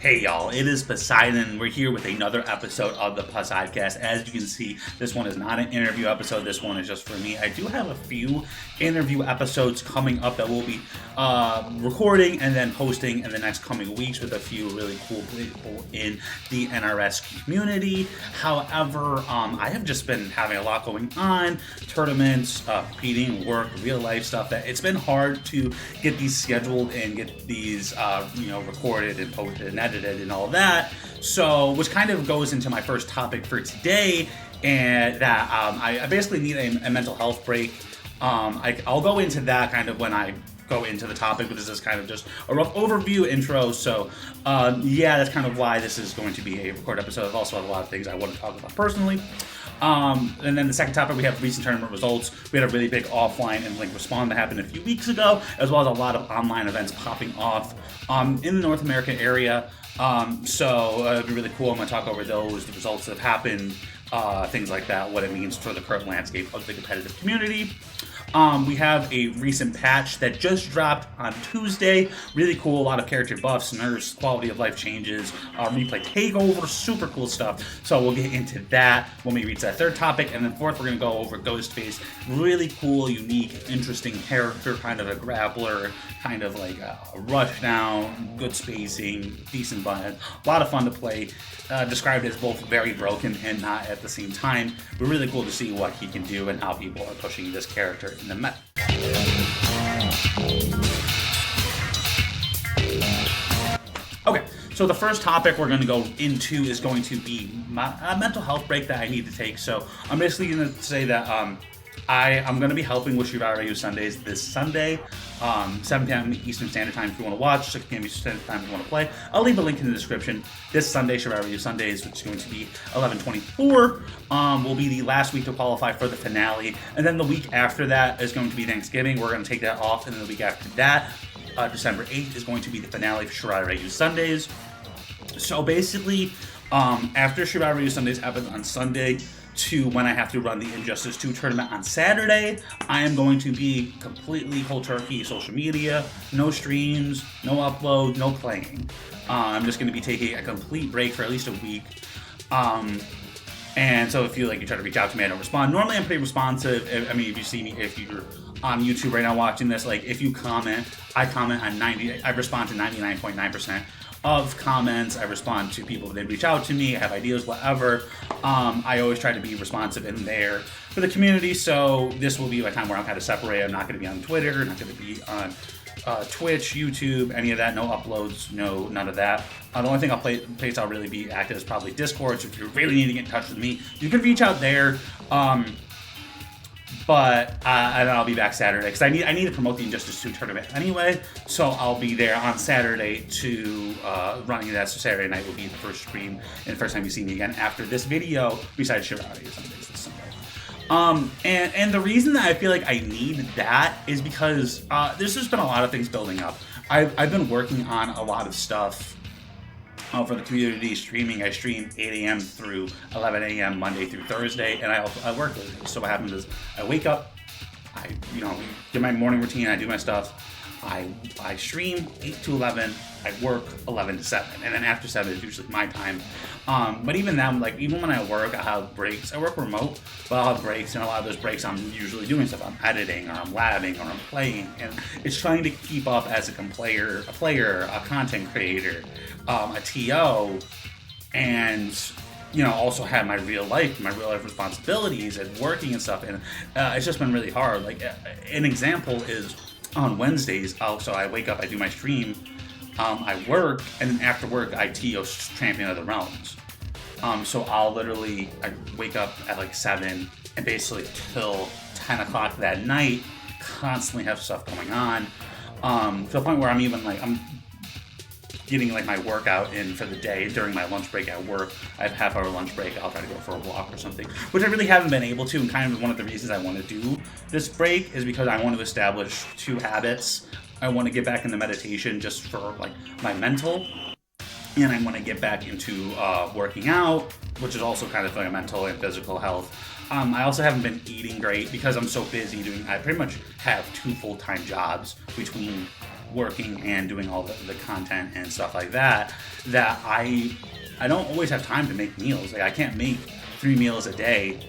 Hey y'all, it is Poseidon. We're here with another episode of the Poseidcast. As you can see, this one is not an interview episode. This one is just for me. I do have a few interview episodes coming up that we'll be recording and then posting in the next coming weeks with a few really cool people in the NRS community. However, I have just been having a lot going on. Tournaments, competing, work, real life stuff. That it's been hard to get these scheduled and get these recorded and posted and edited and all that. So, which kind of goes into my first topic for today, and that I basically need a mental health break. I'll go into that kind of when I go into the topic, but this is kind of just a rough overview intro. So, that's kind of why this is going to be a recorded episode. I've also have a lot of things I want to talk about personally. And then the second topic, we have recent tournament results. We had a really big offline and link respond that happened a few weeks ago, as well as a lot of online events popping off in the North American area. So it'd be really cool. I'm going to talk over those, the results that have happened, things like that, what it means for the current landscape of the competitive community. We have a recent patch that just dropped on Tuesday. Really cool, a lot of character buffs, nerfs, quality of life changes, replay takeover, super cool stuff. So we'll get into that when we reach that third topic. And then fourth, we're going to go over Ghostface. Really cool, unique, interesting character, kind of a grappler, kind of like a rush down, good spacing, decent button. A lot of fun to play. Described as both very broken and not at the same time. But really cool to see what he can do and how people are pushing this character in the meta. Okay, so the first topic we're going to go into is going to be a mental health break that I need to take. So I'm basically going to say that I'm going to be helping with Shiva Ryu Sundays this Sunday, 7 p.m. Eastern Standard Time if you want to watch, 6 p.m. Eastern Standard Time if you want to play. I'll leave a link in the description. This Sunday, Shiva Ryu Sundays, which is going to be 11/24, will be the last week to qualify for the finale. And then the week after that is going to be Thanksgiving. We're going to take that off. And then the week after that, December 8th, is going to be the finale for Shiva Ryu Sundays. So basically, after Shiva Ryu Sundays happens on Sunday, to when I have to run the Injustice 2 tournament on Saturday, I am going to be completely cold turkey social media, no streams, no upload, no playing. I'm just going to be taking a complete break for at least a week. And so if you try to reach out to me, I don't respond. Normally I'm pretty responsive. I mean, if you see me, if you're on YouTube right now watching this, if you comment, I respond to 99.9% of comments. I respond to people that reach out to me. I have ideas, whatever. I always try to be responsive in there for the community. So this will be a time where I'm kind of separated. I'm not going to be on Twitter, not going to be on Twitch, YouTube, any of that. No uploads, none of that. The only thing place I'll really be active is probably Discord. So if you really need to get in touch with me, you can reach out there. But and I'll be back Saturday because I need to promote the Injustice 2 tournament anyway. So I'll be there on Saturday to running that. So Saturday night will be the first stream and the first time you see me again after this video, besides Shiva Ryu Sundays this Sunday. And the reason that I feel like I need that is because there's just been a lot of things building up. I've been working on a lot of stuff for the community streaming. I stream 8 a.m. through 11 a.m. Monday through Thursday, and I work those days. So what happens is I wake up, I do my morning routine, I do my stuff, I stream 8 to 11, I work 11 to 7, and then after 7 is usually my time. But even then, even when I work, I have breaks. I work remote, but I'll have breaks, and a lot of those breaks I'm usually doing stuff. I'm editing, or I'm labbing, or I'm playing, and it's trying to keep up as a player, a content creator, a TO, and also have my real life responsibilities and working and stuff, and it's just been really hard. An example is on Wednesdays, I wake up, I do my stream, I work, and then after work, I TO Champion of the Realms. So I wake up at 7, and basically till 10 o'clock that night, constantly have stuff going on, to the point where I'm getting my workout in for the day during my lunch break at work. I have a half-hour lunch break. I'll try to go for a walk or something, which I really haven't been able to. And kind of one of the reasons I want to do this break is because I want to establish 2 habits. I want to get back into meditation just for my mental, and I want to get back into working out, which is also kind of mental and physical health. I also haven't been eating great because I'm so busy I pretty much have 2 full-time jobs between working and doing all the content and stuff like that I don't always have time to make meals. Like I can't make 3 meals a day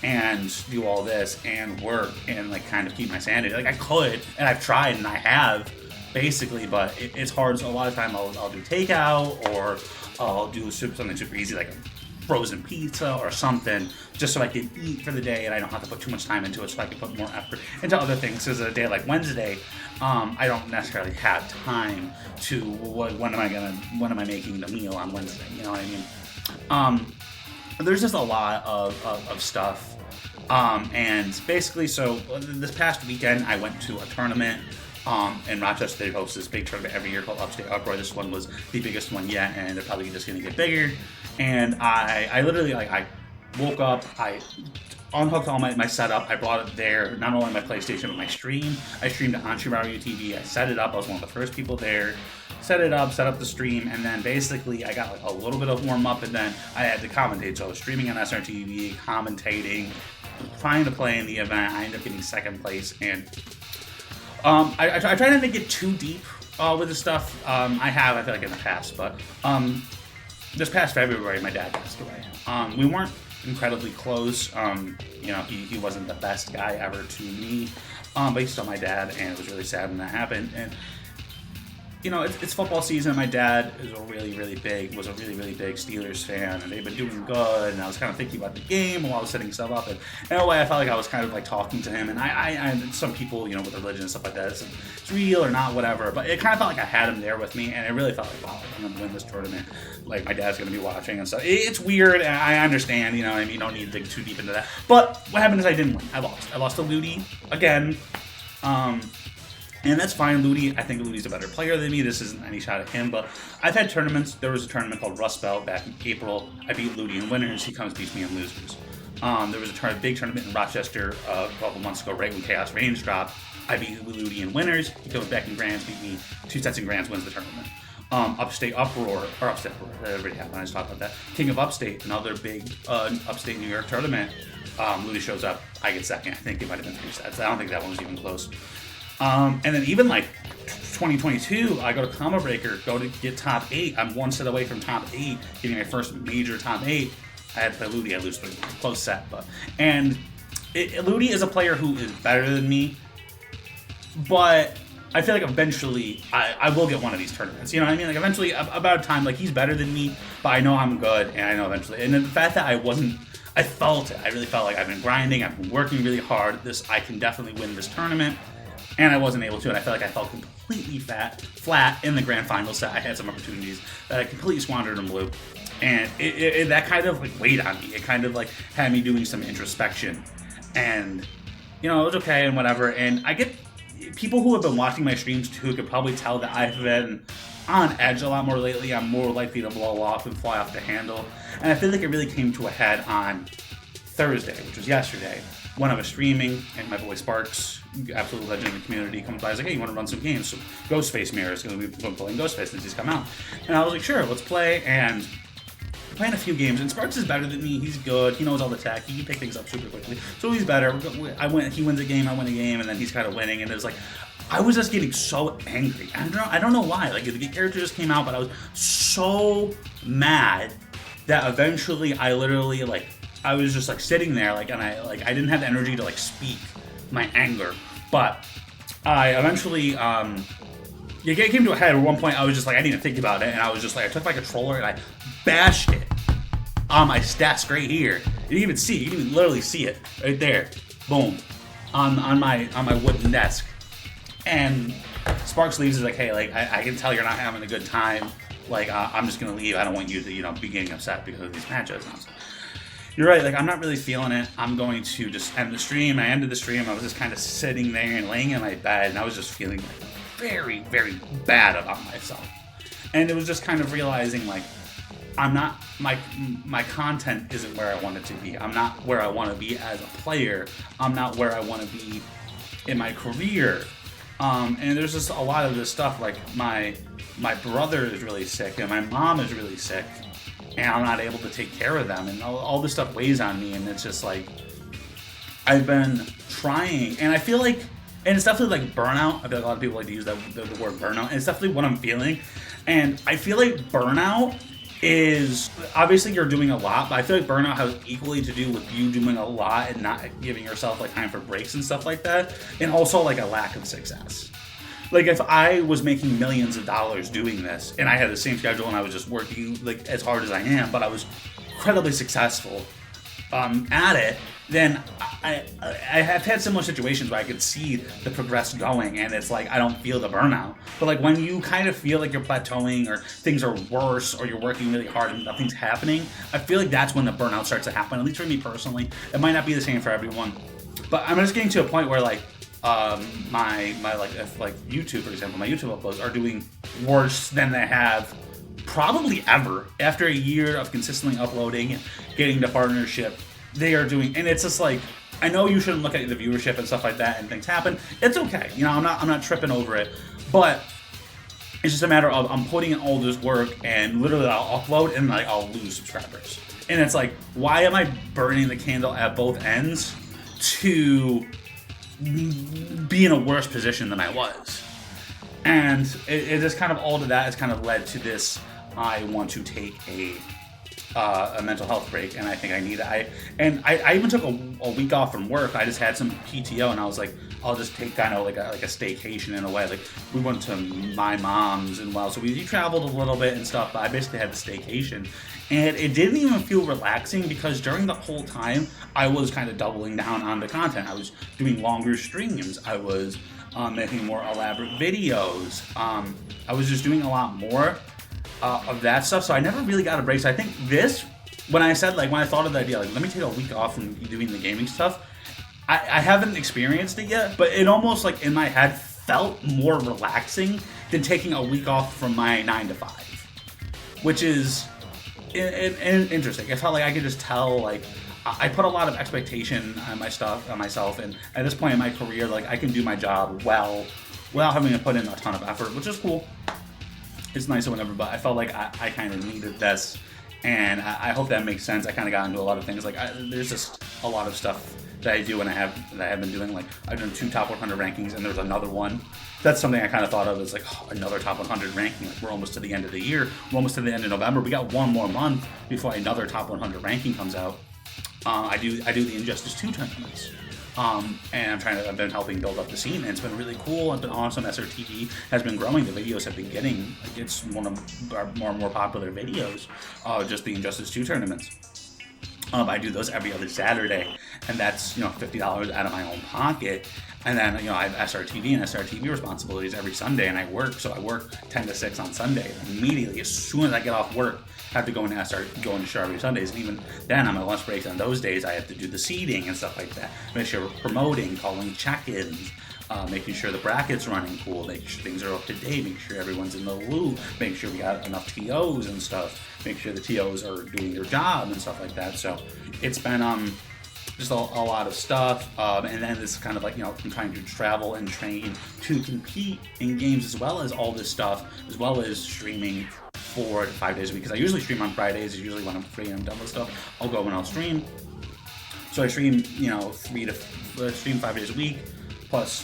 and do all this and work and like kind of keep my sanity. Like I could, and I've tried and I have basically, but it's hard. So a lot of time I'll do takeout, or I'll do something super easy like a frozen pizza or something, just so I can eat for the day and I don't have to put too much time into it, so I can put more effort into other things. Because a day like Wednesday, I don't necessarily have time to when am I making the meal on Wednesday? You know what I mean? There's just a lot of stuff. And basically, so this past weekend, I went to a tournament in Rochester. They host this big tournament every year called Upstate Uproar. This one was the biggest one yet, and they're probably just going to get bigger. And I literally, like, I woke up, I unhooked all my setup, I brought it there, not only my PlayStation, but my stream. I streamed it on Shimaru TV, I set it up, I was one of the first people there. Set it up, set up the stream, and then basically I got like a little bit of warm up, and then I had to commentate. So I was streaming on SRTV, commentating, trying to play in the event. I ended up getting second place, and I try not to get too deep with the stuff. I feel like in the past, but this past February, my dad passed away. We weren't incredibly close. He wasn't the best guy ever to me, but he's still my dad, and it was really sad when that happened. And it's football season. My dad was a really, really big Steelers fan, and they've been doing good. And I was kind of thinking about the game while I was setting stuff up, and in a way, I felt like I was kind of like talking to him. And I some people, with religion and stuff like that, it's real or not, whatever. But it kind of felt like I had him there with me, and it really felt like, wow, I'm gonna win this tournament. Like my dad's gonna be watching and stuff. It's weird, and I understand. You don't need to dig too deep into that. But what happened is I didn't win. I lost. I lost to Ludi again. And that's fine. I think Ludi's a better player than me. This isn't any shot at him, but I've had tournaments. There was a tournament called Rust Belt back in April. I beat Ludi in winners. He comes beats me in losers. There was a big tournament in Rochester a couple months ago, right when Chaos Range dropped. I beat Ludi in winners. He comes back in grands, beat me 2 sets in grands, wins the tournament. Upstate Uproar, that already happened. I just talked about that. King of Upstate, another big upstate New York tournament. Ludi shows up. I get second. I think it might have been 3 sets. I don't think that one was even close. And then even like 2022, I go to Combo Breaker, go to get top 8. I'm 1 set away from top 8, getting my first major top 8. I had to play Ludi. I lose 3. Close set, Ludi is a player who is better than me, but I feel like eventually I will get one of these tournaments. You know what I mean? Like eventually, about time, like he's better than me, but I know I'm good, and I know eventually. And then the fact that I felt it. I really felt like I've been grinding. I've been working really hard. I can definitely win this tournament. And I wasn't able to, and I felt like I felt completely flat in the grand final set. I had some opportunities that I completely squandered and blew. And that kind of like weighed on me. It kind of like had me doing some introspection. And, it was okay and whatever. And I get people who have been watching my streams too could probably tell that I've been on edge a lot more lately. I'm more likely to blow off and fly off the handle. And I feel like it really came to a head on Thursday, which was yesterday, when I was streaming, and my boy Sparks, absolute legend in the community, comes by. He's like, hey, you want to run some games? So Ghostface Mirror is going to be playing Ghostface since he's come out. And I was like, sure, let's play. And we're playing a few games, and Sparks is better than me. He's good. He knows all the tech. He can pick things up super quickly. So he's better. He wins a game, I win a game, and then he's kind of winning. And it was like, I was just getting so angry. I don't know why. Like, the character just came out, but I was so mad that eventually I literally, like, I was just like sitting there, like, and I didn't have the energy to like speak my anger, but I eventually, it came to a head. At one point, I was just like, I didn't think about it, and I was just like, I took my controller and I bashed it on my desk right here. You can even see, you can even literally see it right there, boom, on my wooden desk. And Sparks leaves is like, hey, like I can tell you're not having a good time. Like I'm just gonna leave. I don't want you to be getting upset because of these matches. And I was like, you're right, like I'm not really feeling it. I'm going to just end the stream. I ended the stream. I was just kind of sitting there and laying in my bed, and I was just feeling like very, very bad about myself. And it was just kind of realizing like I'm not, my content isn't where I want it to be. I'm not where I want to be as a player. I'm not where I want to be in my career. And there's just a lot of this stuff, like my brother is really sick and my mom is really sick, and I'm not able to take care of them, and all this stuff weighs on me, and it's just like I've been trying, and I feel like And it's definitely like burnout. I feel like a lot of people like to use the word burnout. And it's definitely what I'm feeling. And I feel like burnout is, obviously you're doing a lot, but I feel like burnout has equally to do with you doing a lot and not giving yourself like time for breaks and stuff like that. And also like a lack of success. Like if I was making millions of dollars doing this and I had the same schedule and I was just working like as hard as I am, but I was incredibly successful at it, then I have had similar situations where I could see the progress going, and it's like I don't feel the burnout. But like when you kind of feel like you're plateauing or things are worse or you're working really hard and nothing's happening, I feel like that's when the burnout starts to happen, at least for me personally. It might not be the same for everyone, but I'm just getting to a point where like my like if like YouTube, for example, my YouTube uploads are doing worse than they have probably ever. After a year of consistently uploading, getting to partnership, they are doing, and it's just like, I know you shouldn't look at the viewership and stuff like that, and things happen. It's okay, you know, I'm not tripping over it, but it's just a matter of I'm putting in all this work, and literally I'll upload and like I'll lose subscribers, and it's like, why am I burning the candle at both ends to be in a worse position than I was? And it just kind of all to that has kind of led to this. I want to take a mental health break, and I think I need it. I even took a week off from work. I just had some PTO, and I was like, I'll just take kind of like a staycation in a way. Like we went to my mom's and so we traveled a little bit and stuff. But I basically had the staycation, and it didn't even feel relaxing because during the whole time I was kind of doubling down on the content. I was doing longer streams. I was making more elaborate videos. I was just doing a lot more of that stuff, so I never really got a break. So I think this, when I thought of the idea, like, let me take a week off from doing the gaming stuff, I haven't experienced it yet, but it almost, like, in my head felt more relaxing than taking a week off from my 9 to 5, which is interesting. I felt like I could just tell, like, I put a lot of expectation on myself, and at this point in my career, like, I can do my job well without having to put in a ton of effort, which is cool. It's nice or whatever, but I felt like I kind of needed this, and I hope that makes sense. I kind of got into a lot of things. Like, there's just a lot of stuff that I do, and I have been doing. Like, I've done 2 top 100 rankings, and there's another one. That's something I kind of thought of as like, another top 100 ranking. Like, we're almost to the end of the year. We're almost to the end of November. We got one more month before another top 100 ranking comes out. I do the Injustice 2 tournaments. And I've been helping build up the scene, and it's been really cool. It's been awesome. SRTV has been growing. The videos have been getting, like, it's one of our more and more popular videos, just the Injustice 2 tournaments. I do those every other Saturday, and that's, $50 out of my own pocket. And then, I have SRTV and SRTV responsibilities every Sunday, and I work 10 to 6 on Sunday. Immediately, as soon as I get off work, I have to go into Strawberry Sundays, and even then, on my lunch breaks on those days, I have to do the seeding and stuff like that. Make sure we're promoting, calling check-ins, making sure the bracket's running cool, making sure things are up to date, making sure everyone's in the loop, making sure we got enough TOs and stuff, make sure the TOs are doing their job and stuff like that. So it's been just a lot of stuff, and then it's kind of like, I'm trying to travel and train to compete in games, as well as all this stuff, as well as streaming 4 to 5 days a week, because I usually stream on Fridays. Usually when I'm free and I'm done with stuff, I'll go and I'll stream. So I stream, 5 days a week, plus,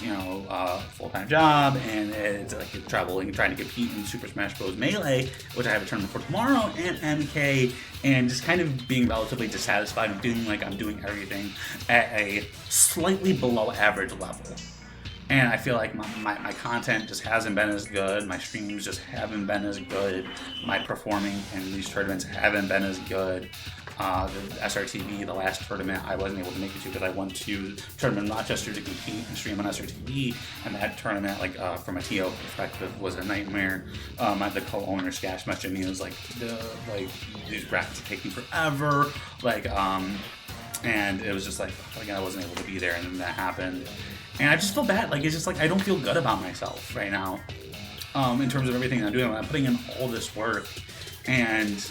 full-time job, and it's like traveling, trying to compete in Super Smash Bros. Melee, which I have a tournament for tomorrow, and MK, and just kind of being relatively dissatisfied and feeling like I'm doing everything at a slightly below average level. And I feel like my content just hasn't been as good, my streams just haven't been as good, my performing in these tournaments haven't been as good. The SRTV, the last tournament, I wasn't able to make it to because I went to the tournament in Rochester to compete and stream on SRTV, and that tournament, from a TO perspective, was a nightmare. The co-owner Skash messaged me, it was like, these brackets are taking forever, and it was just like, again, I wasn't able to be there, and then that happened. And I just feel bad. It's just I don't feel good about myself right now, in terms of everything I'm doing. I'm putting in all this work, and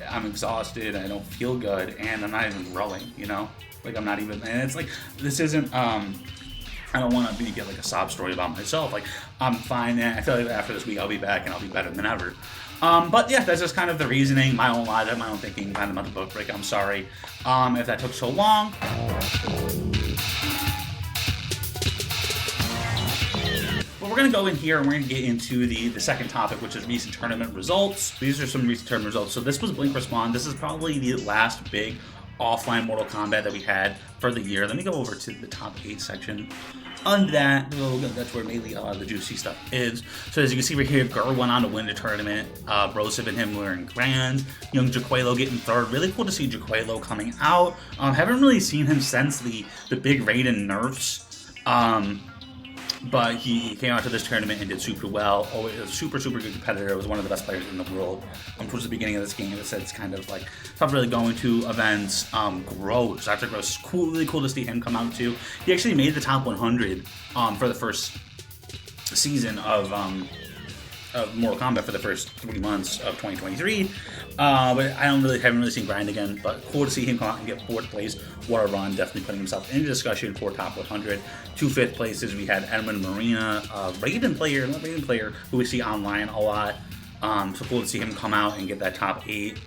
I'm exhausted. I don't feel good, and I'm not even growing. I'm not even. And it's like, this isn't. I don't want to get a sob story about myself. I'm fine, and I feel like after this week I'll be back and I'll be better than ever. But yeah, that's just kind of the reasoning, my own logic, my own thinking, kind of mental book break. I'm sorry if that took so long. we're going to go in here and we're going to get into the second topic, which is recent tournament results. These are some recent tournament results. So this was Blink Respawn. This is probably the last big offline Mortal Kombat that we had for the year. Let me go over to the top 8 section. On that, that's where mainly the juicy stuff is. So as you can see right here, Gur went on to win the tournament. Broseph and him were in grand. Young Jaquelo getting third. Really cool to see Jaquelo coming out. Haven't really seen him since the big Raiden nerfs. But he came out to this tournament and did super well. Always a super good competitor. It was one of the best players in the world. Towards the beginning of this game, it said it's kind of like not really going to events. Gross. Dr. Gross, really cool to see him come out too. He actually made the top 100 for the first season of Mortal Kombat for the first 3 months of 2023. But I haven't really seen Grind again. But cool to see him come out and get 4th place. What a run. Definitely putting himself in discussion for top 100. 2 5th places. We had Edmund Marina, Raiden player who we see online a lot. So cool to see him come out and get that top 8.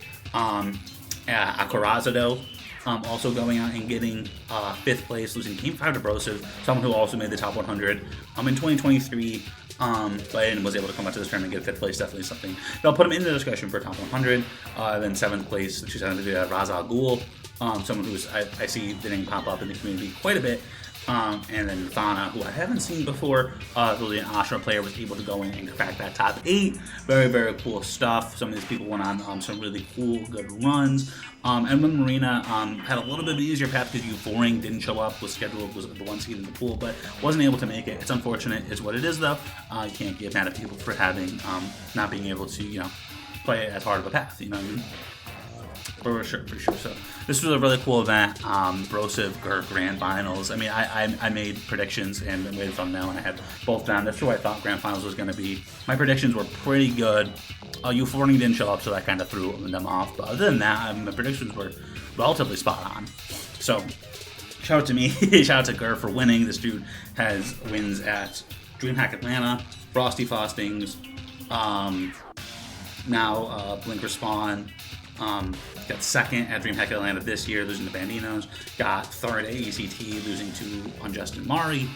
Akurazado also going out and getting 5th place, losing Game 5 to Broseph, someone who also made the top 100 in 2023. But was able to come out to this tournament and get 5th place. Definitely something they'll put him in the discussion for top 100. Then 7th place, she's going to be Ra's al Ghul, someone who's I see the name pop up in the community quite a bit. And then Thana, who I haven't seen before, really an Ashra player, was able to go in and crack that top 8. Very cool stuff. Some of these people went on some really cool, good runs. Edmund Marina had a little bit of an easier path because Euphoric didn't show up, was scheduled, was the 1 seed in the pool, but wasn't able to make it. It's unfortunate, is what it is though. You can't get mad at people for having, not being able to, play it as hard of a path, you know what I mean? For sure. So this was a really cool event. Broseph, Gur Grand Finals. I mean, I made predictions and been waiting from now, and I had both down. That's who I thought Grand Finals was going to be. My predictions were pretty good. Euphoric didn't show up, so that kind of threw them off. But other than that, my predictions were relatively spot on. So shout out to me. Shout out to Gur for winning. This dude has wins at DreamHack Atlanta, Frosty Faustings, now Blink Respawn. Got 2nd at DreamHack Atlanta this year, losing to Bandinos. Got 3rd at ACT, losing to Unjust and Mari.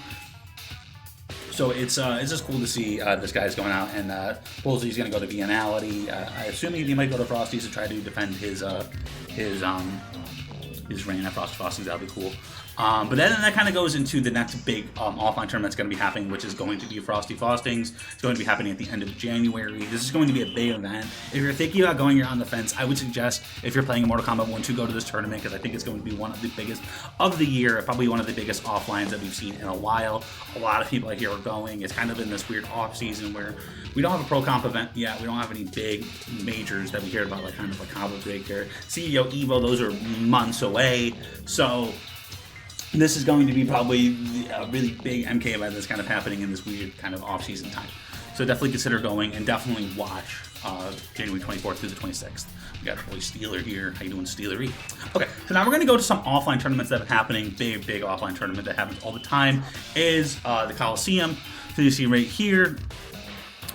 So it's just cool to see this guy's going out, and supposedly he's going to go to Biennality. I assume he might go to Frosty's to try to defend his reign at Frosty Faustings. That'll be cool. But then that kind of goes into the next big offline tournament that's going to be happening, which is going to be Frosty Faustings. It's going to be happening at the end of January. This is going to be a big event. If you're thinking about going, you're on the fence, I would suggest, if you're playing Mortal Kombat 1, to go to this tournament, because I think it's going to be one of the biggest of the year, probably one of the biggest offlines that we've seen in a while. A lot of people I hear are going. It's kind of in this weird off season where we don't have a Pro Comp event yet. We don't have any big majors that we hear about, like kind of like Combo Breaker, CEO Evo. Those are months away. So this is going to be probably a really big MK event that's kind of happening in this weird kind of off-season time. So definitely consider going, and definitely watch January 24th through the 26th. We got our boy Steeler here. How you doing, Steelery? Okay, so now we're going to go to some offline tournaments that are happening. Big offline tournament that happens all the time is the Coliseum. So you see right here,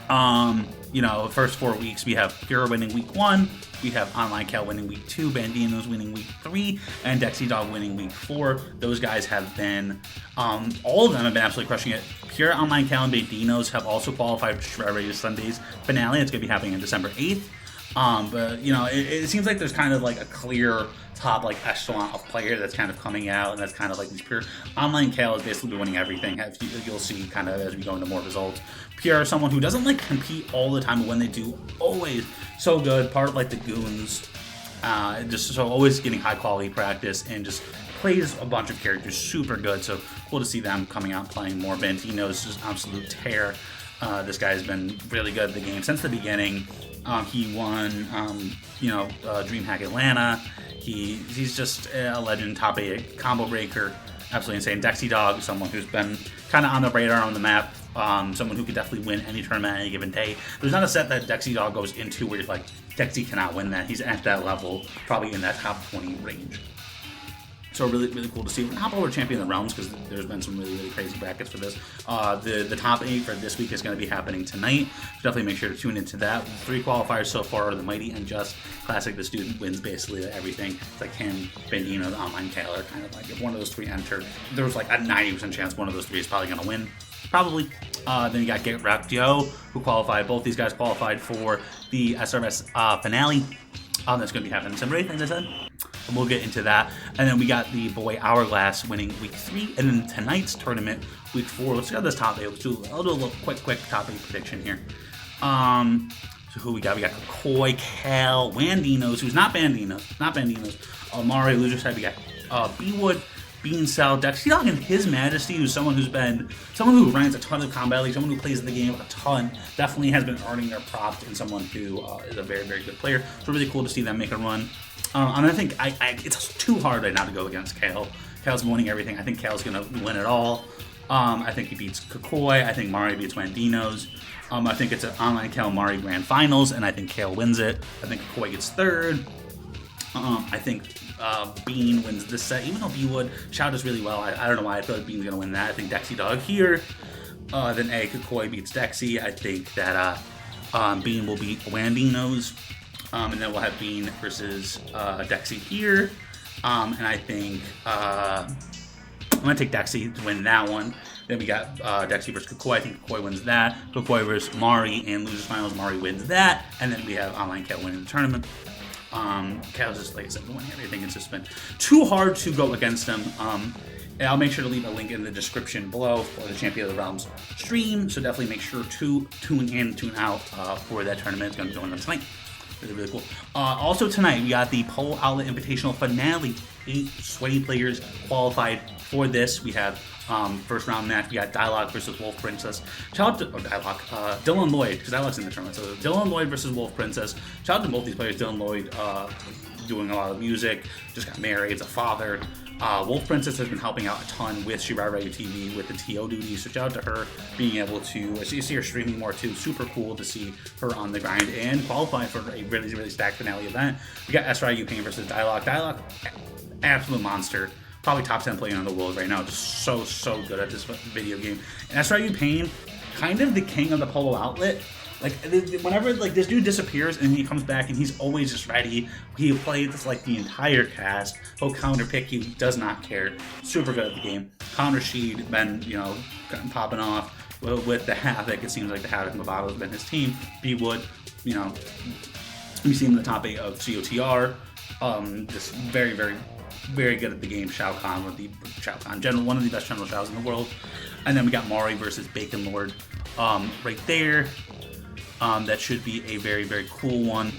the first 4 weeks we have Pure winning week 1. We have Online Cal winning week 2, Bandinos winning week 3, and Dexy Dog winning week 4. Those guys have been, all of them have been absolutely crushing it. Pure, Online Cal, and Bandinos have also qualified for Shredder Sunday's finale. It's going to be happening on December 8th. But it seems like there's kind of like a clear top like echelon of player that's kind of coming out, and that's kind of like these Pure. Online Cal is basically winning everything. You'll see kind of as we go into more results. Pure is someone who doesn't like compete all the time, but when they do, always so good. Part of like the goons, just so always getting high quality practice, and just plays a bunch of characters super good. So cool to see them coming out and playing more. Bantino's just absolute tear. This guy's been really good at the game since the beginning. He won, DreamHack Atlanta. He's just a legend, top 8 combo breaker, absolutely insane. Dexy Dog, someone who's been kind of on the radar on the map, someone who could definitely win any tournament on any given day. There's not a set that Dexy Dog goes into where you're like, Dexy cannot win that. He's at that level, probably in that top 20 range. So really cool to see. We're not hop over to Champion of the Realms because there's been some really crazy brackets for this. The top 8 for this week is going to be happening tonight. So definitely make sure to tune into that. 3 qualifiers so far are the Mighty and Just Classic. The student wins basically everything. It's like him, Bandino, the Online Caller, kind of like if one of those 3 enter, there's like a 90% chance one of those 3 is probably going to win. Probably. Then you got Get Wrecked Yo, who qualified. Both these guys qualified for the SRS finale. That's going to be happening December 8th, as I said. And we'll get into that. And then we got the boy Hourglass winning week 3. And then tonight's tournament, week 4. Let's go to this top 8. I'll do a little quick top 8 prediction here. So who we got? We got Koi, Cal, Wandinos, who's not Bandinos. Mari, loser side, we got B-Wood, Bean Cell, Dexy Dog, and His Majesty, who's someone who runs a ton of Kombat League, someone who plays the game a ton, definitely has been earning their props, and someone who is a very, very good player. So really cool to see them make a run. And I think it's too hard right now to go against Kale. Kale's winning everything. I think Kale's going to win it all. I think he beats Kokoi. I think Mari beats Wandinos. I think it's an online Kale Mari Grand Finals, and I think Kale wins it. I think Kokoi gets third. I think Bean wins this set, even though B-Wood Shout does really well. I don't know why I feel like Bean's going to win that. I think Dexy Dog here. Then Kokoi beats Dexy. I think that Bean will beat Wandinos. And then we'll have Bean versus Dexy here. And I think I'm going to take Dexy to win that one. Then we got Dexy versus Kokoi. I think Kokoi wins that. Kokoi versus Mari and losers finals. Mari wins that. And then we have online Kale winning the tournament. Kale's just, like I said, winning everything. It's just been too hard to go against him. I'll make sure to leave a link in the description below for the Champion of the Realms stream. So definitely make sure to tune in, tune out for that tournament. It's going to be going on tonight. Really, really cool. Also tonight, we got the Pole Outlet Invitational Finale. 8 sweaty players qualified for this. We have first round match. We got Dialogue versus Wolf Princess. Shout out to Dylan Lloyd, because Dialogue's in the tournament. So Dylan Lloyd versus Wolf Princess. Shout out to both these players. Dylan Lloyd doing a lot of music, just got married, is a father. Wolf Princess has been helping out a ton with Shirai TV with the TO duties, so shout out to her being able to, as you see her streaming more too, super cool to see her on the grind and qualify for a really, really stacked finale event. We got SRIU Pain versus Dialogue. Dialogue, absolute monster. Probably top 10 player in the world right now, just so good at this video game. And SRIU Pain, kind of the king of the Polo Outlet. Like, whenever, like, this dude disappears and he comes back and he's always just ready. He plays, like, the entire cast. He'll counter pick, he does not care. Super good at the game. Counter Sheed, been, popping off with the Havoc. It seems like the Havoc Movado has been his team. B-Wood, we see him in the top 8 of COTR. Just very, very, very good at the game. Shao Kahn, one of the best general Shaos in the world. And then we got Mari versus Bacon Lord right there. That should be a very, very cool one.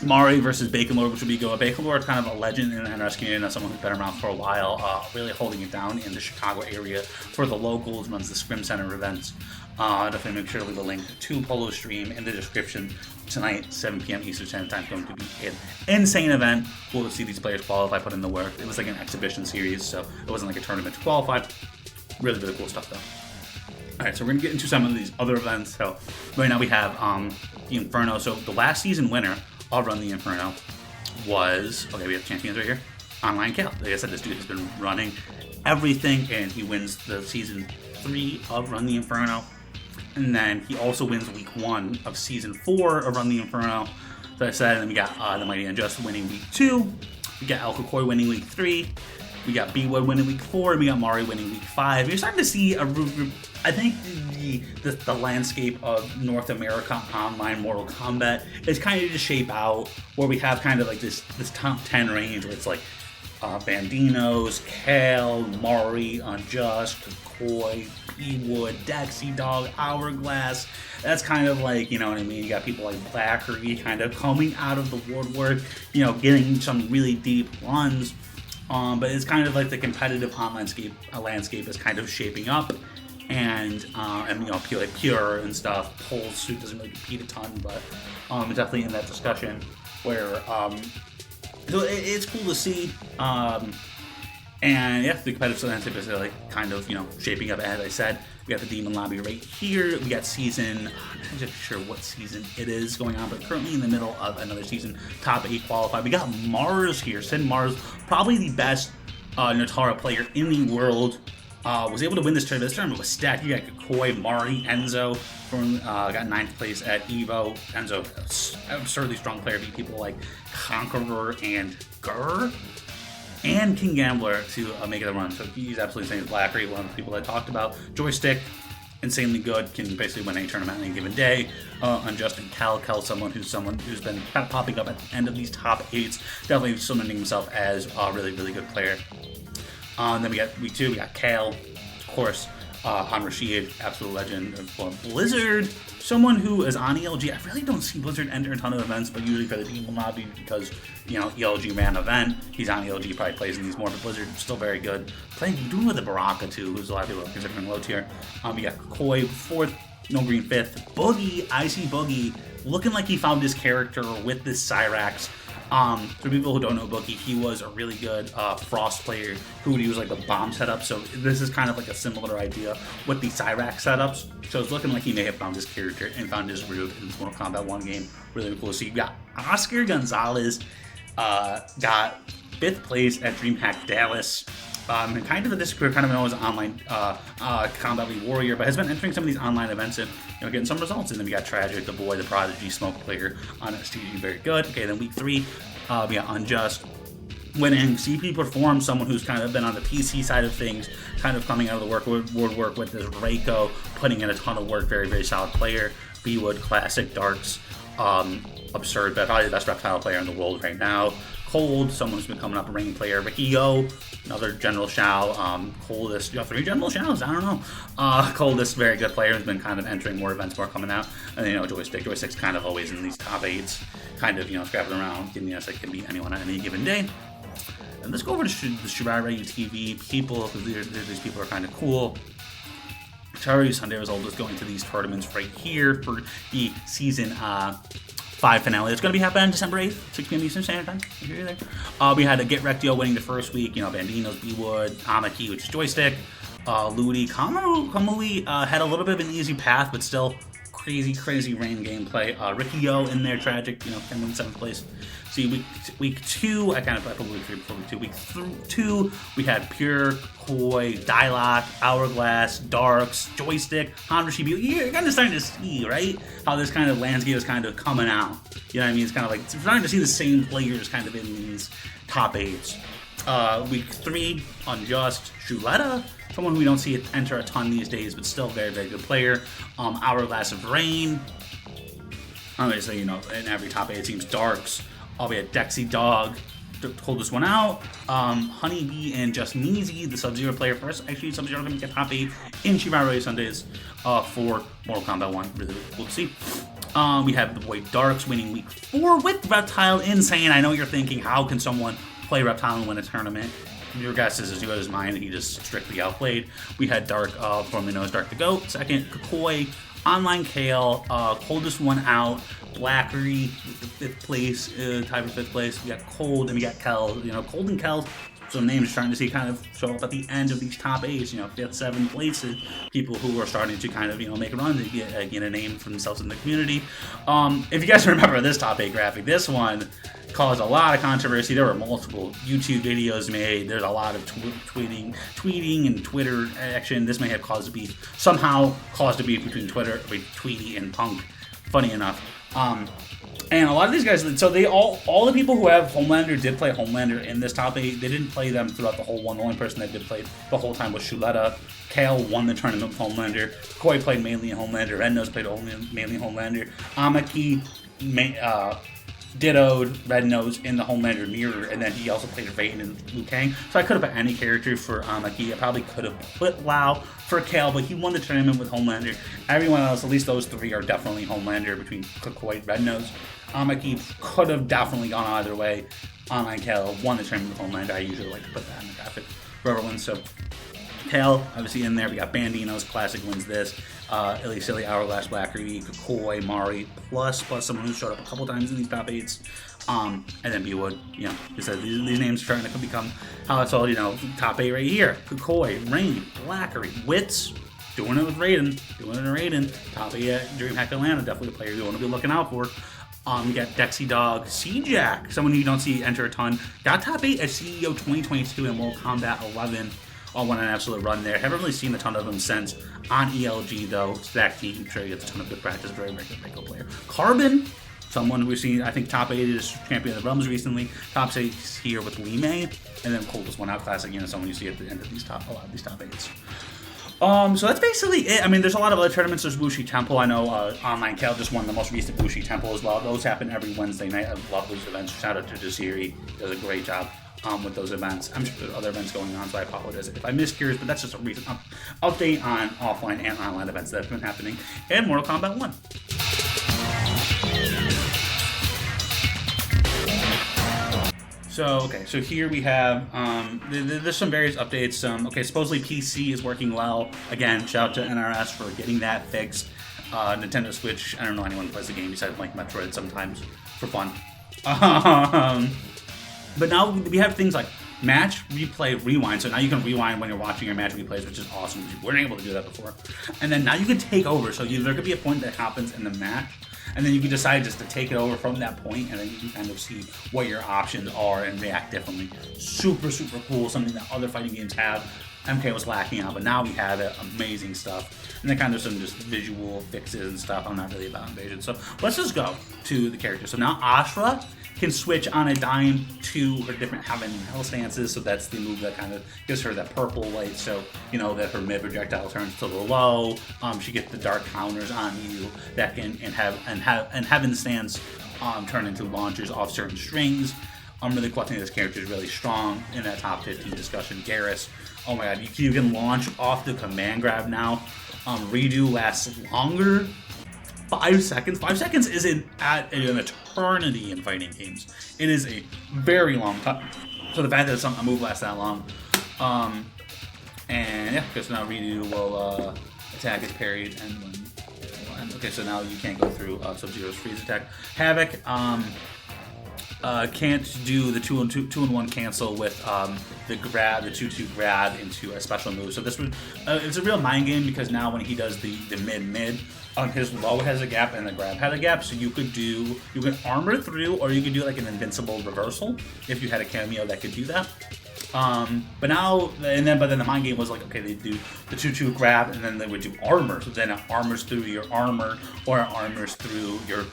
Mari versus Bacon Lord, which would be good. Bacon Lord, kind of a legend in the NRS community, someone who's been around for a while, really holding it down in the Chicago area for the locals, runs the Scrim Center events. Definitely make sure to leave a link to Polo stream in the description. Tonight, 7 p.m. Eastern Standard Time, going to be an insane event. Cool to see these players qualify, put in the work. It was like an exhibition series, so it wasn't like a tournament to qualify. Really, really cool stuff, though. Alright, so we're going to get into some of these other events. So, right now we have the Inferno. So, the last season winner of Run the Inferno was... Okay, we have champions right here. Online Kale. Like I said, this dude has been running everything, and he wins the Season 3 of Run the Inferno. And then he also wins Week 1 of Season 4 of Run the Inferno. So I said, and then we got the Mighty Unjust winning Week 2. We got El Kokoi winning Week 3. We got B-Wood winning Week 4, and we got Mari winning Week 5. You're starting to see I think the landscape of North America online Mortal Kombat is kind of to shape out where we have kind of like this top 10 range where it's like Bandinos, Kale, Mari, Unjust, Kokoi, B-Wood, Dexy Dog, Hourglass. That's kind of like, you know what I mean? You got people like Blackery kind of coming out of the woodwork, getting some really deep runs. But it's kind of like the competitive online landscape is kind of shaping up, and Pure and stuff. Pole Suit doesn't really compete a ton, but it's definitely in that discussion where so it's cool to see. And yeah, the competitive landscape is like kind of shaping up. As I said, we got the Demon Lobby right here. We got season. I'm not just sure what season it is going on, but currently in the middle of another season. Top 8 qualified. We got Mars here. Sid Mars, probably the best Notara player in the world. Was able to win this tournament. This tournament was stacked. You got Kokoi, Mari, Enzo from got 9th place at Evo. Enzo, absurdly strong player, beat people like Conqueror and Gur. And King Gambler to make it a run. So he's absolutely insane. Blackery, one of the people I talked about. Joystick, insanely good, can basically win any tournament on any given day. Unjust and Cal, someone who's been kind of popping up at the end of these top 8s, definitely cementing himself as a really, really good player. Then we got week 2, we got Kale, of course, Han Rashid, absolute legend of Blizzard. Someone who is on ELG. I really don't see Blizzard enter a ton of events, but usually for the team lobby because, ELG ran event. He's on ELG, probably plays in these more, but Blizzard still very good. Doing with the Baraka too, who's a lot of people are considering low tier. We got Koi 4th, No Green 5th. Boogie, IC Boogie, looking like he found his character with this Cyrax. For people who don't know Boogie, he was a really good Frost player who would use like a bomb setup. So this is kind of like a similar idea with the Cyrax setups. So it's looking like he may have found his character and found his route in this Mortal Kombat 1 game. Really cool. So you got Oscar Gonzalez, got 5th place at DreamHack Dallas. And kind of in this career, kind of known as an online Combat League Warrior, but has been entering some of these online events and getting some results. And then we got Tragic, the boy, the prodigy, smoke player on STG, very good. Okay, then week 3, we got Unjust, winning. CP Perform, someone who's kind of been on the PC side of things, kind of coming out of the woodwork with this Reiko, putting in a ton of work, very, very solid player. B-Wood, classic, Darks, absurd, but probably the best reptile player in the world right now. Cold, someone who's been coming up, a Rain player. Ricky Yo, another General Shao. Coldest, 3 General Shaos, I don't know. Coldest, very good player, has been kind of entering more events, more coming out. And then, Joystick's kind of always in these top 8s, kind of, scrapping around, giving us like can beat anyone on any given day. And let's go over to the Shirai TV people, because these people are kind of cool. Shirai Sunday result is going to these tournaments right here for the season 5 finale. It's going to be happening on December 8th, 6 p.m. Eastern Standard Time. If you're there. We had a Get Wrecked Yo winning the first week. Bandino's B-Wood, Amaki, which is Joystick, Ludi, Kamui had a little bit of an easy path, but still crazy rain gameplay. Ricky Yo in there, Tragic, came in 7th place. See, week 2, I put week 3 before week 2. Week 2, we had Pure, Koi, Dialock, Hourglass, Darks, Joystick, Honda Shibu. You're kind of starting to see, right, how this kind of landscape is kind of coming out. You know what I mean? It's kind of like, it's starting to see the same players kind of in these top 8s. Week 3, Unjust, Shuletta, someone who we don't see enter a ton these days, but still very, very good player. Hourglass of Rain. Obviously, in every top 8 teams, Darks. We had Dexy Dog to hold this one out. Honeybee and Just Neezy, the Sub-Zero player first. Actually, Sub-Zero going to get top 8 in Shirai Sundays for Mortal Kombat 1. Really cool to see. We have the boy Darks winning week 4 with Reptile. Insane. I know you're thinking, how can someone play Reptile and win a tournament? Your guess is as good as mine. He just strictly outplayed. We had Dark, formerly known as Dark the Goat. Second, Kakoi, Online Kale, coldest one out. Blackery, 5th place, tied for 5th place. We got Cold and we got Kel. Cold and Kel, some names starting to see kind of show up at the end of these top 8s. 5th, 7th places. People who are starting to kind of make a run to get a name for themselves in the community. If you guys remember this top 8 graphic, this one caused a lot of controversy. There were multiple YouTube videos made. There's a lot of tweeting and Twitter action. This may have caused a beef. Somehow caused a beef between Tweety and Punk. Funny enough. And a lot of these guys, so they all the people who have Homelander did play Homelander in this top 8. They didn't play them throughout the whole one. The only person that did play the whole time was Shuletta. Kale won the tournament with Homelander. Koi played mainly in Homelander. Red Nose played mainly in Homelander. Amaki dittoed Red Nose in the Homelander mirror, and then he also played Raiden and Liu Kang. So I could have put any character for Amaki. I probably could have put Lao for Kale, but he won the tournament with Homelander. Everyone else, at least those 3, are definitely Homelander between Koi and Red Nose. Amaki could have definitely gone either way. Online Kale won the tournament with Homelander. I usually like to put that in the graphic for everyone. So Kale, obviously in there. We got Bandino's classic wins this. Illy Silly, Hourglass, Blackery, Koi, Mari, plus someone who showed up a couple times in these top 8s. And then B-Wood, these names are starting to become how it's all, top 8 right here. Koi, Rain, Blackery, Wits, doing it with Raiden, top 8 at DreamHack Atlanta, definitely a player you want to be looking out for. You got Dexy Dog, C-Jack, someone who you don't see enter a ton. Got top 8 at CEO 2022 in Mortal Kombat 11. All went on an absolute run there. Haven't really seen a ton of them since. On ELG, though, Zach T, I'm sure he gets a ton of good practice. Very, very good Reiko player. Carbon, someone who we've seen, I think, top 8 is champion of the realms recently. Top 6 here with Lee May. And then coldest one out classic, someone you see at the end of a lot of these top 8s. So that's basically it. I mean, there's a lot of other tournaments. There's Wuxi Temple. I know Online Cal just won the most recent Wuxi Temple as well. Those happen every Wednesday night. I love those events. Shout out to Jasiri. Does a great job with those events. I'm sure there's other events going on, so I apologize if I missed yours, but that's just a recent update on offline and online events that have been happening in Mortal Kombat 1. So here we have, there's some various updates. Supposedly PC is working well. Again, shout out to NRS for getting that fixed. Nintendo Switch, I don't know anyone who plays the game besides like Metroid sometimes for fun. But now we have things like match, replay, rewind. So now you can rewind when you're watching your match replays, which is awesome. You weren't able to do that before. And then now you can take over. So there could be a point that happens in the match, and then you can decide just to take it over from that point, and then you can kind of see what your options are and react differently. Super, super cool. Something that other fighting games have. MK was lacking out, but now we have it. Amazing stuff. And then kind of some just visual fixes and stuff. I'm not really about invasion. So let's just go to the character. So now Ashra can switch on a dime to her different heaven and hell stances. So that's the move that kind of gives her that purple light. So, you know, that her mid projectile turns to the low. She gets the dark counters on you that can, and heaven stance turn into launchers off certain strings. I'm really collecting this character is really strong in that top 15 discussion. Garrus, oh my god, you can launch off the command grab now. Redo lasts longer. 5 seconds. 5 seconds is an eternity in fighting games. It is a very long time. So the fact that a move lasts that long, and yeah, because now redo will attack is parried and okay, so now you can't go through Sub-Zero's freeze attack. Havoc can't do the 2-in-1 cancel with the grab, the 2-2 grab into a special move. So this would it's a real mind game because now when he does the mid, his low has a gap and the grab had a gap. So you can armor through, or you could do like an invincible reversal if you had a cameo that could do that. But then the mind game was like, okay, they do the 2-2 grab and then they would do armor. So then it armors through your armor or it armors through your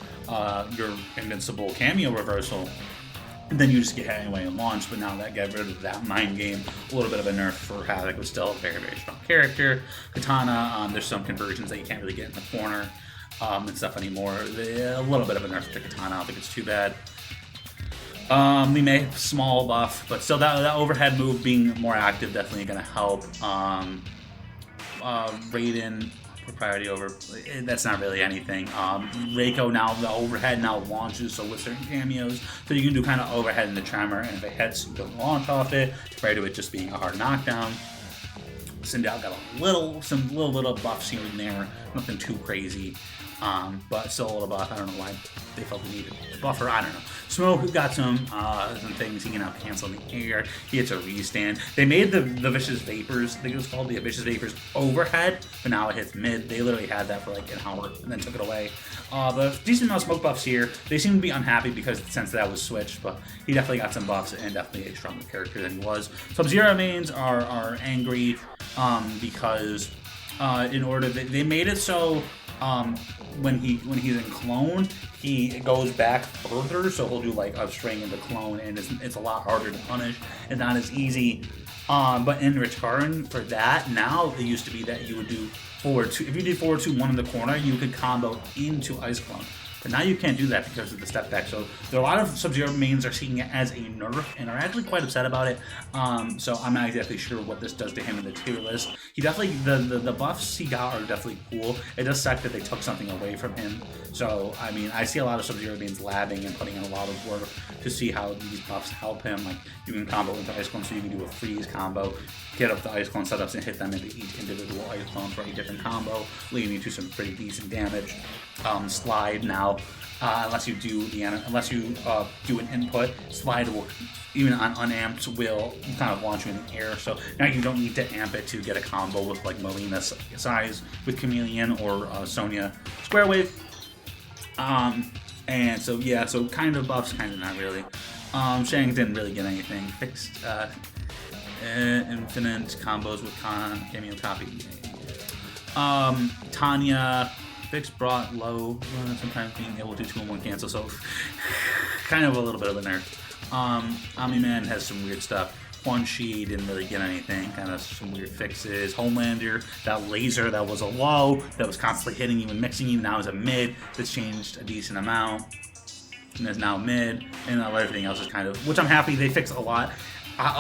invincible cameo reversal. And then you just get hit anyway and launch. But now that got rid of that mind game. A little bit of a nerf for Havoc, but still a very, very strong character. Katana, there's some conversions that you can't really get in the corner and stuff anymore. A little bit of a nerf to Katana. I don't think it's too bad. We may have small buff, but still that overhead move being more active definitely going to help. Raiden, propriety over, that's not really anything. Reiko now, the overhead now launches, so with certain cameos, so you can do kind of overhead in the tremor, and if it hits, you can launch off it, compared to it just being a hard knockdown. Sindel got some little buffs here and there, nothing too crazy. But still a little buff. I don't know why they felt they needed a buffer. I don't know. Smoke got some things he can now cancel in the air. He gets a restand. They made the Vicious Vapors, I think it was called the Vicious Vapors overhead, but now it hits mid. They literally had that for like an hour and then took it away. The decent amount of smoke buffs here. They seem to be unhappy because since that was switched, but he definitely got some buffs and definitely a stronger character than he was. Sub-Zero mains are angry because in order they made it so when he's in clone, he goes back further, so he'll do like a string into clone, and it's a lot harder to punish. It's not as easy. But in return for that, now it used to be that you would do forward 2. If you did forward 2-1 in the corner, you could combo into Ice Clone. But now you can't do that because of the step back. So there are a lot of Sub-Zero mains are seeing it as a nerf and are actually quite upset about it. So I'm not exactly sure what this does to him in the tier list. He definitely, the buffs he got are definitely cool. It does suck that they took something away from him. So, I mean, I see a lot of Sub-Zero mains labbing and putting in a lot of work to see how these buffs help him. Like, you can combo into Ice Clone, so you can do a freeze combo, get up the Ice Clone setups and hit them into each individual Ice Clone for a different combo, leading to some pretty decent damage. Slide now, unless you do do an input, slide will, even on unamped, will kind of launch you in the air. So now you don't need to amp it to get a combo with like Melina's size with Chameleon or Sonya Square Wave. And so yeah, so kind of buffs, kind of not really. Shang didn't really get anything fixed. Infinite combos with cameo copy. Tanya fixed brought low, sometimes being able to 2-in-1 cancel, so kind of a little bit of a nerf. Omni-Man has some weird stuff. Quan Chi didn't really get anything, kind of some weird fixes. Homelander, that laser that was a low, that was constantly hitting you and mixing you, now is a mid, that's changed a decent amount, and is now mid, and everything else is kind of, which I'm happy they fixed a lot.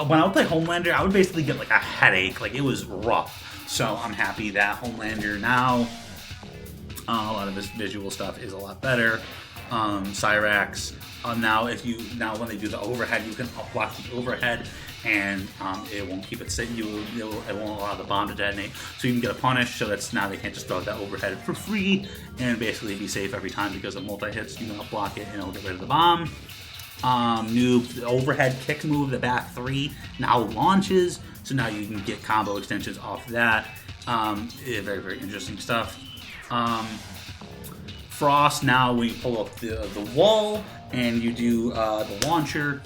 When I would play Homelander, I would basically get like a headache, like it was rough, so I'm happy that Homelander now, a lot of his visual stuff is a lot better. Cyrax, now when they do the overhead, you can block the overhead, and it won't keep it sitting. It won't allow the bomb to detonate, so you can get a punish. So that's now they can't just throw out that overhead for free and basically be safe every time because of multi hits. You can block it and it'll get rid of the bomb. New overhead kick move, the back 3 now launches, so now you can get combo extensions off that. Very, very interesting stuff. Frost, now when you pull up the wall and you do the launcher,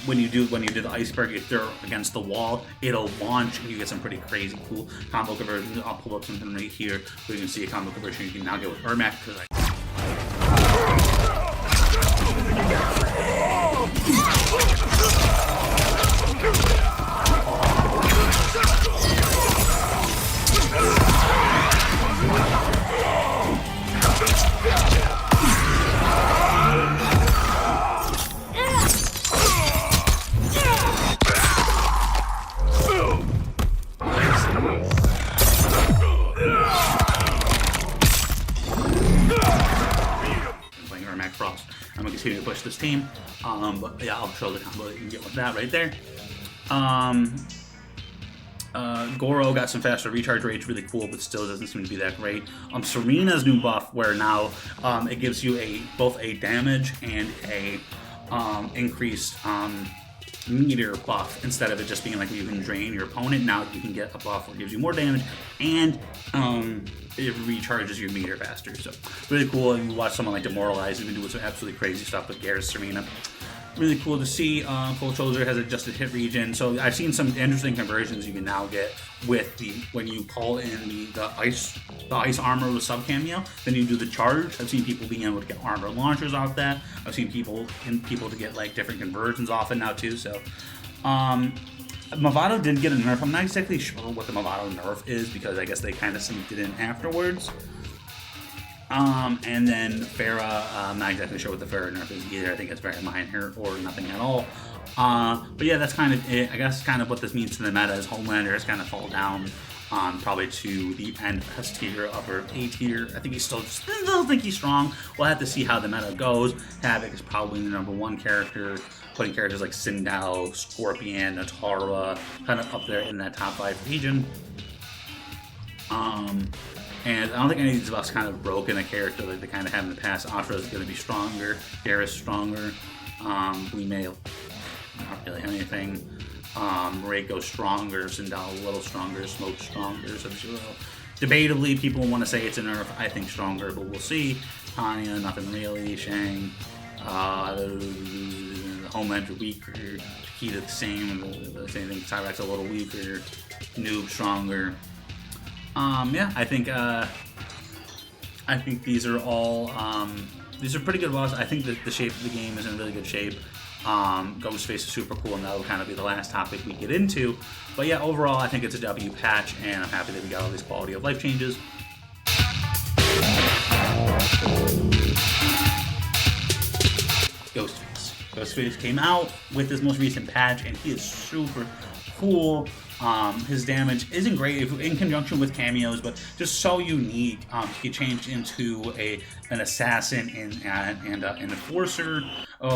when you do the iceberg, you throw against the wall, it'll launch and you get some pretty crazy cool combo conversions. I'll pull up something right here where you can see a combo conversion you can now get with Ermac, because I'm going to continue to push this team, but yeah, I'll show the combo that you can get with that right there. Goro got some faster recharge rates, really cool, but still doesn't seem to be that great. Serena's new buff, where now it gives you both a damage and a increased meter buff, instead of it just being like you can drain your opponent. Now you can get a buff that gives you more damage and it recharges your meter faster. So really cool. And you watch someone like Demoralize, who's been doing some absolutely crazy stuff with Garrus Serena. Really cool to see. Full Soldier has adjusted hit region, so I've seen some interesting conversions you can now get with when you call in the ice armor with sub cameo. Then you do the charge. I've seen people being able to get armor launchers off that. I've seen people to get like different conversions off it now too. So Movado did get a nerf. I'm not exactly sure what the Movado nerf is, because I guess they kind of sneaked it in afterwards. And then Farah, I'm not exactly sure what the Farah nerf is either. I think it's very minor or nothing at all. But yeah, that's kind of it. I guess kind of what this means to the meta is Homelander has kind of fallen down probably to the end of S tier, upper A tier. I think still think he's strong. We'll have to see how the meta goes. Havoc is probably the #1 character. Putting characters like Sindel, Scorpion, Natara kind of up there in that top 5 region. And I don't think any of these buffs kind of broken a character like they kind of have in the past. Astra is going to be stronger, Garrus stronger, Gleemail not really anything. Reiko's stronger, Sindel a little stronger, Smoke stronger, Sub-Zero. Debatably, people want to say it's a nerf. I think stronger, but we'll see. Tanya, nothing really. Shang, Homelander weaker. Takeda the same thing. Cyrax a little weaker. Noob stronger. Yeah, I think these are all these are pretty good buffs. I think that the shape of the game is in really good shape. Ghostface is super cool, and that will kind of be the last topic we get into. But yeah, overall, I think it's a W patch, and I'm happy that we got all these quality of life changes. Ghostface came out with his most recent patch, and he is super cool. His damage isn't great in conjunction with cameos, but just so unique. He changed into an assassin and an enforcer,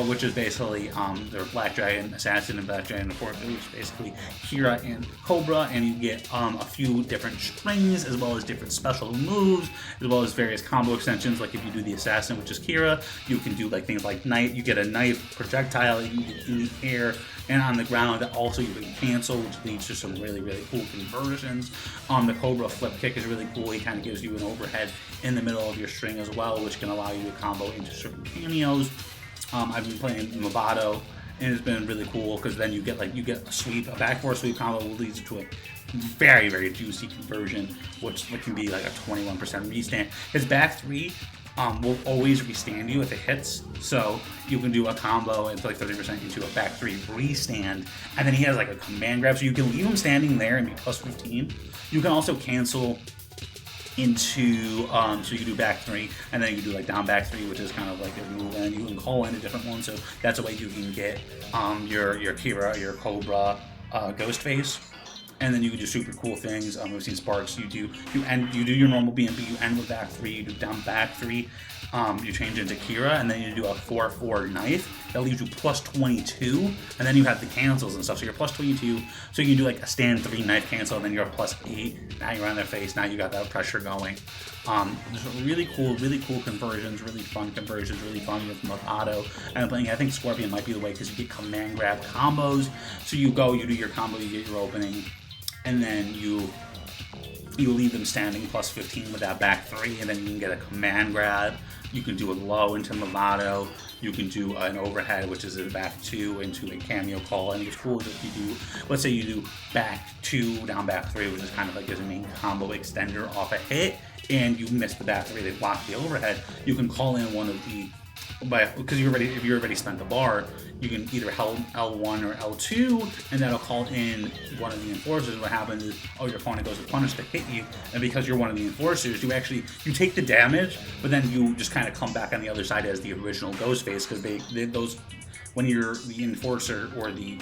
which is basically their Black Dragon assassin and Black Dragon enforcer, which is basically Kira and Cobra, and you get a few different strings as well as different special moves, as well as various combo extensions. Like if you do the assassin, which is Kira, you can do like things like knife. You get a knife projectile that you can get in the air and on the ground that also you can cancel, which leads to some really, really cool conversions. The Cobra flip kick is really cool. He kind of gives you an overhead in the middle of your string as well, which can allow you to combo into certain cameos. I've been playing Movado, and it's been really cool because then you get a sweep, a back four sweep combo leads to a very, very juicy conversion, which can be like a 21% restand. His back three will always restand you if it hits. So you can do a combo into like 30% into a back 3 restand, and then he has like a command grab, so you can leave him standing there and be plus 15. You can also cancel into so you do back 3, and then you do like down back 3, which is kind of like a move, and you can call in a different one. So that's a way you can get your Kira, your Cobra, Ghostface. And then you can do super cool things. We've seen Sparks. You do your normal BMP. You end with back 3. You do down back 3. You change into Kira, and then you do a 4/4 knife that leaves you plus 22. And then you have the cancels and stuff. So you're plus 22. So you can do like a stand 3 knife cancel, and then you're plus 8. Now you're on their face. Now you got that pressure going. There's really cool conversions, really fun conversions, really fun with Auto. And I think Scorpion might be the way, because you get command grab combos. So you do your combo, you get your opening, and then you leave them standing plus 15 with that back 3, and then you can get a command grab. You can do a low into Movado. You can do an overhead, which is a back 2 into a cameo call. And it's cool if you do, let's say you do back 2, down back 3, which is kind of like his main combo extender off a hit, and you miss the back 3, they block the overhead. You can call in one of the, because if you already spent the bar, you can either L1 or L2, and that'll call in one of the enforcers. What happens is, your opponent goes to punish to hit you, and because you're one of the enforcers, you take the damage, but then you just kind of come back on the other side as the original Ghostface, because when you're the enforcer or the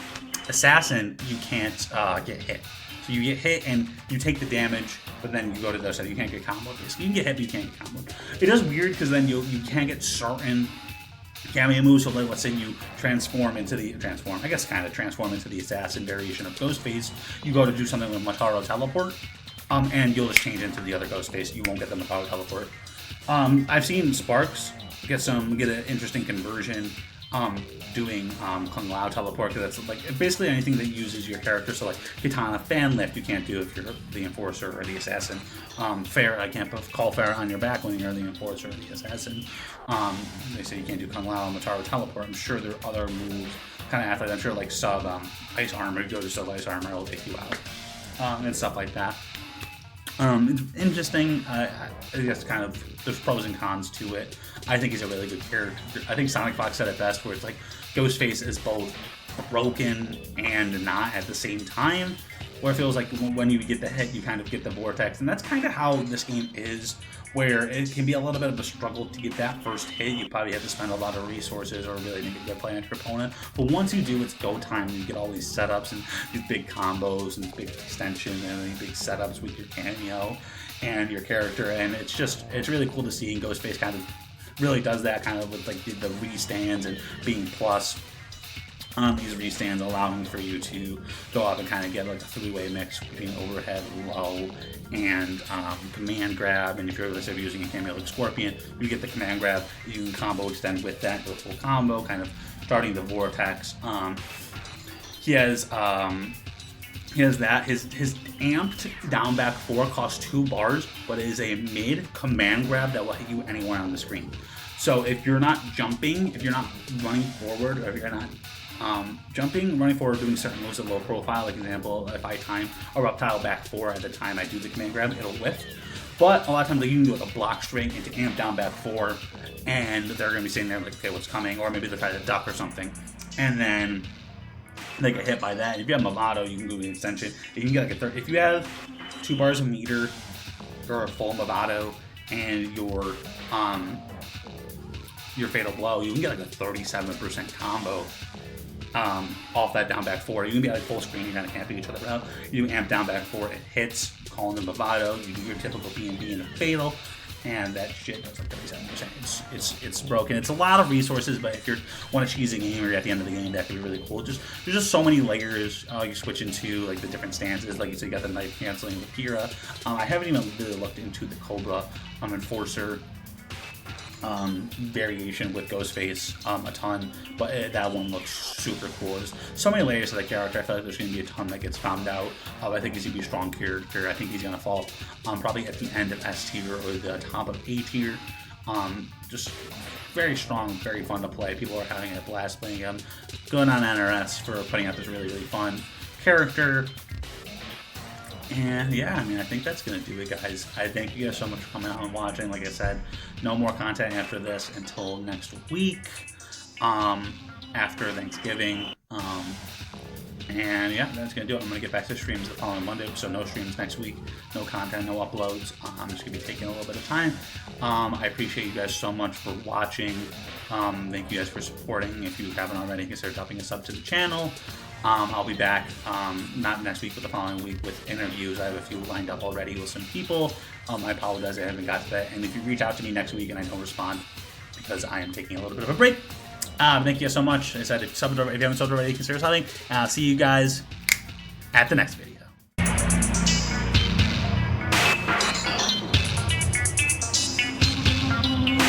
assassin, you can't get hit. So you get hit and you take the damage, but then you go to the other side. You can't get comboed. You can get hit, but you can't get comboed. It is weird because then you can't get certain cameo moves. So let's say you transform into the assassin variation of Ghostface. You go to do something with Mataro Teleport, and you'll just change into the other Ghostface. You won't get the Mataro Teleport. I've seen Sparks get an interesting conversion. Doing Kung Lao Teleport, because that's like basically anything that uses your character. So like Katana Fan Lift, you can't do if you're the enforcer or the assassin. I can't call Farah on your back when you're the enforcer or the assassin. They say you can't do Kung Lao and Mataro Teleport. I'm sure there are other moves, kind of athletes. I'm sure like sub Ice Armor, you go to sub Ice Armor, it'll take you out, and stuff like that. It's interesting. I guess kind of there's pros and cons to it. I think he's a really good character. I think Sonic Fox said it best, where it's like Ghostface is both broken and not at the same time. Where it feels like when you get the hit, you kind of get the vortex, and that's kind of how this game is. Where it can be a little bit of a struggle to get that first hit. You probably have to spend a lot of resources or really make a good play on your opponent. But once you do, it's go time. You get all these setups and these big combos and big extension and these big setups with your cameo and your character. And it's really cool to see. And Ghostface kind of really does that kind of with like the restands and being plus. These restands allowing for you to go up and kind of get like a 3-way mix between overhead, low, and command grab. And if you're using a cameo like Scorpion, you get the command grab. You can combo extend with that, do a full combo, kind of starting the vortex. He has that. His amped down back 4 costs 2 bars, but it is a mid command grab that will hit you anywhere on the screen. So if you're not jumping, if you're not running forward, or if you're not jumping, running forward, doing certain moves at low profile, like example, if I time a reptile back 4 at the time I do the command grab, it'll whiff. But a lot of times, like, you can do like a block straight into amp down back 4, and they're going to be sitting there like, okay, what's coming? Or maybe they'll try to duck or something, and then they get hit by that. If you have Movado, you can do the extension. You can get like if you have 2 bars of meter or a full Movado and your Fatal Blow, you can get like a 37% combo off that down back 4. You can be like full screen, you kind of camping each other out. You amp down back 4, it hits, calling them Movado, you do your typical B&B and a Fatal, and that shit does like 37%. It's broken. It's a lot of resources, but if you want to cheese a game or you're at the end of the game, that can be really cool. There's just so many layers. You switch into like the different stances, like you said, you got the knife canceling with Kira. I haven't even really looked into the Cobra Enforcer variation with Ghostface a ton, but that one looks super cool. There's so many layers to the character. I feel like there's going to be a ton that gets found out. I think he's going to be a strong character. I think he's going to fall probably at the end of S tier or the top of A tier. Just very strong, very fun to play. People are having a blast playing him. Good on NRS for putting out this really, really fun character. And yeah, I mean, I think that's going to do it, guys. I thank you guys so much for coming out and watching. Like I said, no more content after this until next week, after Thanksgiving. And yeah, that's going to do it. I'm going to get back to streams the following Monday, so no streams next week, no content, no uploads. I'm just going to be taking a little bit of time. I appreciate you guys so much for watching. Thank you guys for supporting. If you haven't already, consider dropping a sub to the channel. I'll be back, not next week, but the following week with interviews. I have a few lined up already with some people. I apologize I haven't got to that. And if you reach out to me next week and I don't respond, because I am taking a little bit of a break. Thank you guys so much. As I said, if you haven't subbed already, consider subbing. And I'll see you guys at the next video.